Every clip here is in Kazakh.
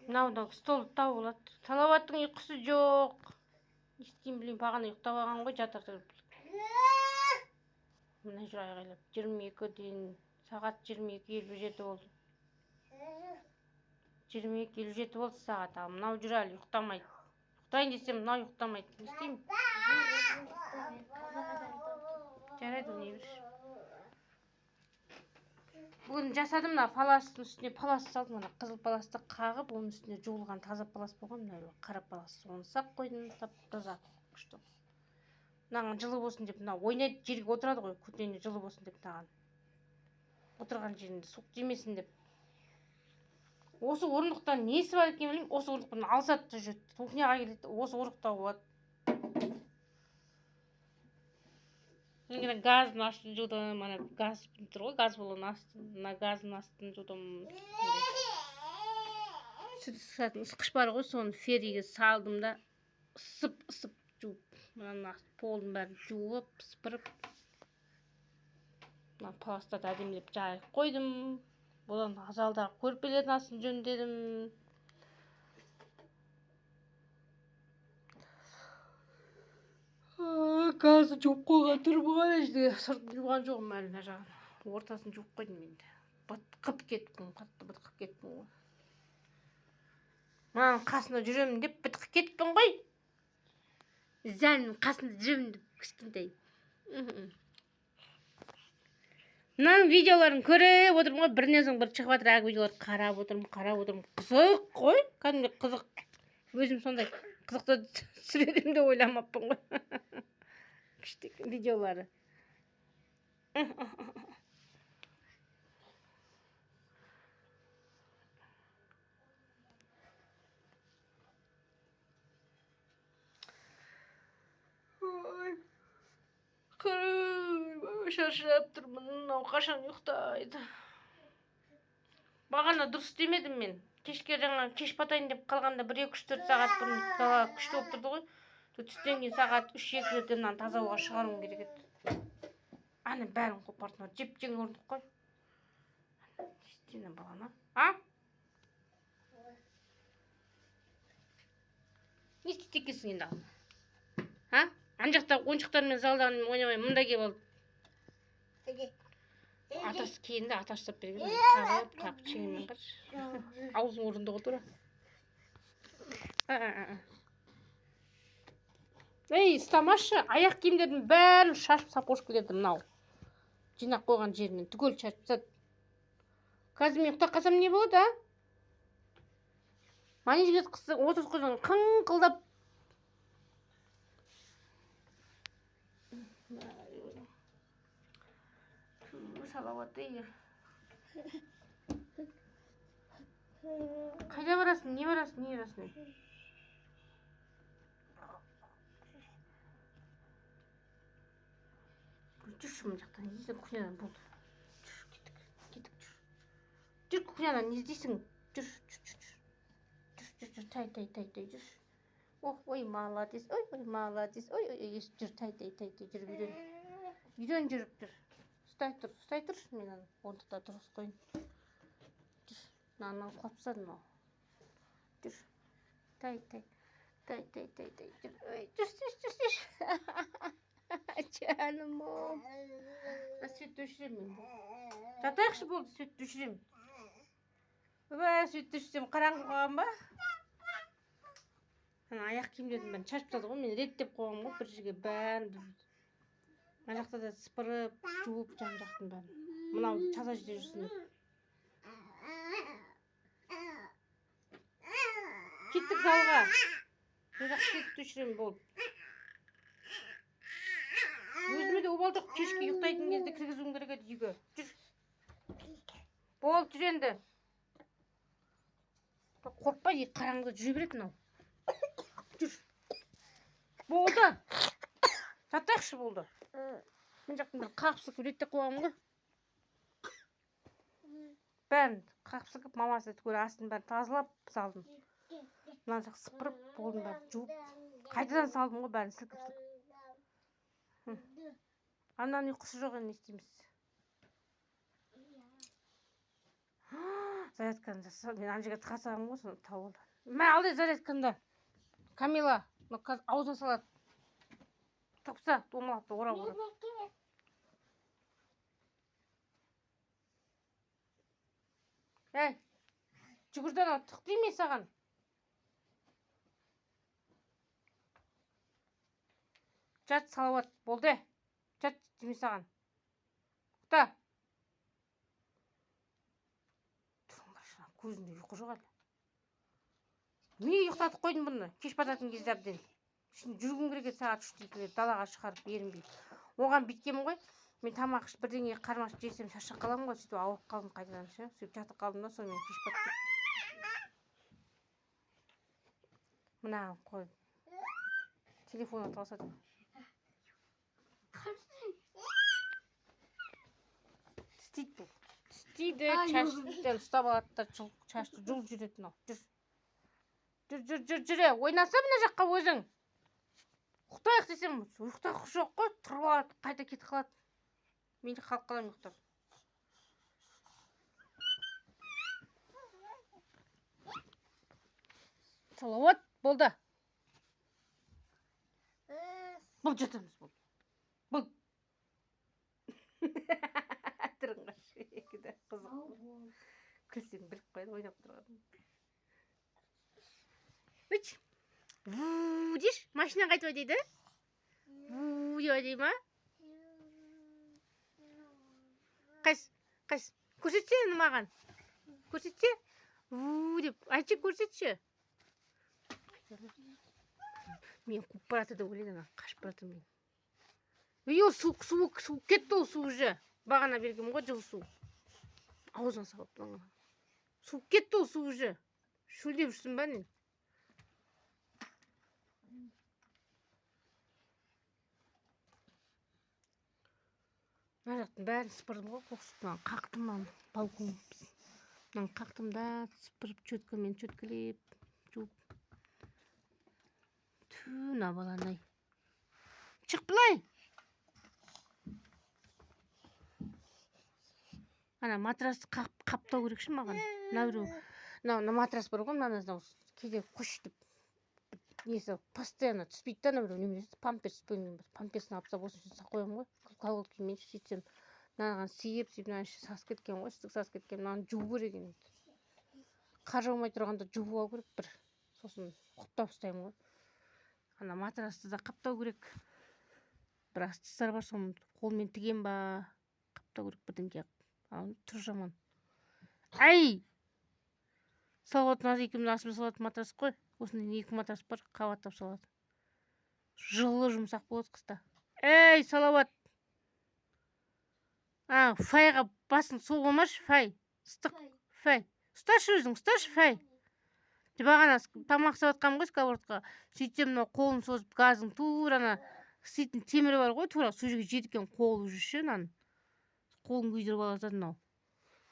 мынау стол тауып алады. Салауаттың ұйқысы жоқ. Не істеймін білейін, бағана ұйықтап алған ғой, жатыр. Мына жүр айғайлап. 22-ден сағат 22:57 болды. 22:57 болды сағат. Ал мынау жүр әлі ұйықтамайды. Ұйықтайын десем, мынау ұйықтамайды. Не істеймін? Жарайды, не бір. Бүгін жасадым, мына паластың үстіне палас салдым, мына қызыл паласты қағып, оның үстіне жуылған таза палас болған, мына қара палас. Оны сақ қойдым, таза күшті. Мынаған жылы болсын деп, мына ойнайды, жерге отырады ғой, көтені жылы болсын деп мынаған. Отырған жерінде суық тимесін деп. Осы орындықтан несі бар екен білмеймін, осы орындықтан алсат жүреді. Кухняға келеді, осы орындықта болады. Мына газдың астын жудым, ана газ тұр ғой, газ баллонның астын, мына газдың астын жудым. Сүт ысқыш бар ғой, соны фериге салдым да, ысып жуып, мына полдың бәрін жуып, сыпырып. Мына паластарды әдемілеп жайып қойдым. Бұдан залдағы көрпелердің астын жөндедім. Газды жуып қойған тұр бұған, әжде сыртын жуған жоғым әлі мына жағын. Ортасын жуып қойдым енді. Бытқып кеттім, қатты бытқып кеттім ғой. Мынаның қасында жүремін деп бытқып кеттім ғой. Зәннің қасында жүремін деп кішкентай. Мынаның видеоларын көріп отырмын ғой, бірінен соң бір шығып жатыр, әгі видеоларды қарап отырмын. Қызық қой, кәдімгі қызық. Өзім сондай қызықты түсіредім де ойламаппын ғой. Күшті видеолары. Шаршап тұрмын, мынау қашан ұйықтайды. Бағана дұрыс демедім мен. Кешке жаңа кеш батайын деп қалғанда 1-2-3-4 сағат бұрын дала күшті болып тұрды ғой. Түстен кейін сағат 3-2-де мынаны таза ауаға шығаруым керек еді. Ана бәрін қопардым, жеп-жеңіл орындық қой. Не істеймін баланы? Не істейді екенсің енді? Ана жақта ойыншықтармен залдан ойнамай мұнда келіп алып. Атасы кейінді атасы сап берген. Қағып чеңімен қаршы. Аузың орындығы тұра. Ей, ұстамашы, аяқ киімдердің бәрін шашып сапошкілерді мынау. Жинақ қойған жерінен түгел шашып тастады. Қазір мен ұйықтап қалсам не болады, Манежге қысы 30 қыздың қыңқылдап. Салауатты. Қайда барасың, не барасың? Жүрші мұн жақтан, ездің кухнядан болды. Кеттік, жүр. Жүр кухнядан, не іздейсің? Жүр. Тай, жүр. Ой, молодец, ой, молодец, ой, жүр, тай, жүр, үйден жүріп жүр. Ұстай тұр, мен орындықта дұрыс қойын. Жүр, мынаны қопсады мынау. Жүр, тай, жүр. Жаным-ау. Светті өшіремін мен. Жатайықшы болды, светті өшіремін. Светті өшірсем қараңғы қойған ба? Аяқ киімдердің бәрін шашып тастады ғой, мен реттеп қойғам ғой, бір жерге бәрін. Мына жақта да сыпырып, жуып жан-жақтың бәрін. Мынау таза жерде жүрсін деп. Кеттік залға. Мен жақ светті өшіремін болды. Өзіме де обал жоқ, кешке ұйықтайтын кезде кіргізуім керек еді үйге. Жүр. Болды, жүр енді. Қорқпай, қараңғыда жүре береді мынау. Жүр. Болды. Жатайықшы болды. Мен жақтың бір қақпсық реттеп қойғам ғой. Бәрін қақпсықып, мамасы түгел астын бәрін тазалап салдым. Мына жақ сыпырып, болдың бәрін жуып. Қайтадан салдым ғой, бәрін сілкіп. Ананың ұйқысы жоқ, не істейміз? Зарядканы жаса. Мен ана жерге тыға саламын ғой, соны тауып алды. Мә, алдай зарядкаңды. Камила, мына қазір аузына салады. Топса, домалапты, орап. Әй, жүгірді анау, тұқ деймей саған. Жат, салауат, болды. Жат, демей саған. Құта. Тұрыңдар, көзінде ұйқы жоқ әлі. Неге ұйықтатып қойдың бұны? Кеш бататын кезде әбден. Şimdi жүргім керек еді сағат 3-те далаға шығарып ерінбей. Оған бүйткенмін ғой. Мен тамақ ішіп бірдеңе қармашып жесем шаршап қаламын ғой. Сөйтіп ауырып қалдым қайтадан ше. Сөйтіп жатып қалдым да, сонымен кеш батып кеттім. Мына қой. Телефонға таласады. Тістейді бұл. Тістейді, шаштан ұстап алады да шашты жұлып жүреді мынау. Жүр, ойнаса мына жаққа өзің. Ұйықтайық десем, ұйықтақ жоқ қой, тұрып алады, қайта кетіп қалады. Мен де қалып қаламын ұйықтап. Салауат, болды. Бұл жатамыз, бұл. Бұл. Тұрыңға шекеді, қызық. Күлсең біліп қойды, ойнап тұрғаным. Үч. Вуу дейш, машина қайтып дейді? Вуу деп дейді ма? Қайс, көрсетсе енді маған. Көрсетсе? Вуу деп, айтшы көрсетші. Мен қуып барады да ойлайды, қашып барады мен. Ой, су кетті ол су уже. Бағана бергем ғой жылы су. Аузына салып бағана. Су кетті ол су уже. Шөлдеп жүрсің ба не? Мына жақтың бәрін сыпырдым ғой, қоқсықтан қақтым балкон. Қақтым да сыпырып чөткімен чөткілеп жуып. Түна баландай. Шық былай. Ана матрасты қаптау керекші маған. Мына матрас бар ғой, мынаны кейде құшытып несі постоянно түспейді да, немесе памперс памперсін алып салып осыны қоямын ғой. Колготки мен сөйтсем мынаған сиып мына іші сасып кеткен ғой, үстік сасып кеткен. Мынаны жуып керек енді. Қар жаумай тұрғанда жуып алу керек бір. Сосын құптап ұстаймын ғой. Ана матрасты да қаптау керек. Біраз тұстар бар, соны қолмен тігем ба, қаптау керек бірдеңке. Тұр жаман. Әй! Салауаттың аз екеумді асымен салатын матрас қой. Осында екі матрас бар, қабаттап салады. Жылы жұмсақ болады қыста. Әй, Салауат! Файға басын соғылмашы, фай. Стық, фай. Ұсташы өзің, ұсташы, фай. Бағана тамақ сауатқам ғой сковородқа. Сөйтсем мынау қолын созып газың турана істейтін темірі бар ғой, тура сол жерге жеткен қолы жүрші нан. Қолын күйдіріп алады мынау.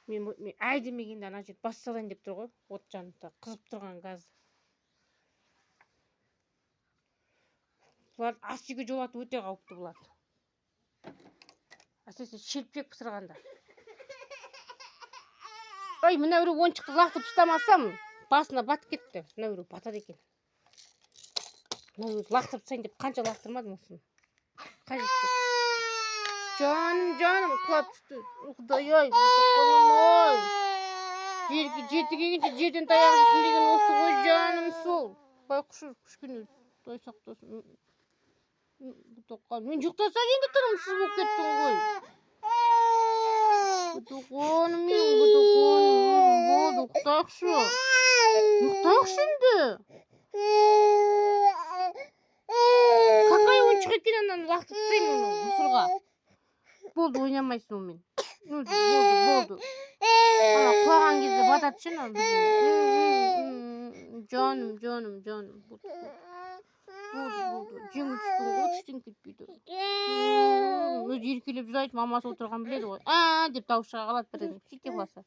Мен әй демегенде ана жер бас салайын деп тұр ғой, от жанында қызып тұрған газды. Бұлар ас үйге жолату өте қауіпті болады. Әсіресе шелпек пысырғанда. Ой, мына біреу ойыншықты лақтырып ұстамасам, басына батып кетті. Мына біреу батады екен. Мына біреу лақтырып тастайын деп қанша лақтырмадым осыны. Қажет жоқ. Жаным, құлап түсті. Құдай-ай, құлам-ай. Жеті келгенше жерден таяқ жесін деген осы ғой, жаным сол. Байқұшыр, кішкене Құдай сақтасын. Мен ұйықтасақ енді тынымсыз болып кеттің ғой. Бұтықоным, болды, ұйықтайықшы. Ұйықтайықшы енді. Какай ойыншық екен ананы лақтырып тастаймын оны мұсырға. Болды, ойнамайсың онымен. Болды. Ана құлаған кезде батады ше ана. Жаным. Болды. Жеңіл түстің ғой, түстен кетпейді. Өзі еркелеп жүрайды, мамасы отырған біледі ғой. Деп дауыс шыға қалады бірден. Сөйте қаласа.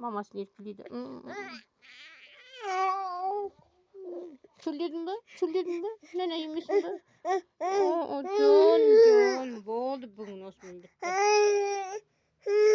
Мамасын еркелейді. Шөлдедің ба? Нәне емесің ба? Жон, болды бүгін осымен бітті.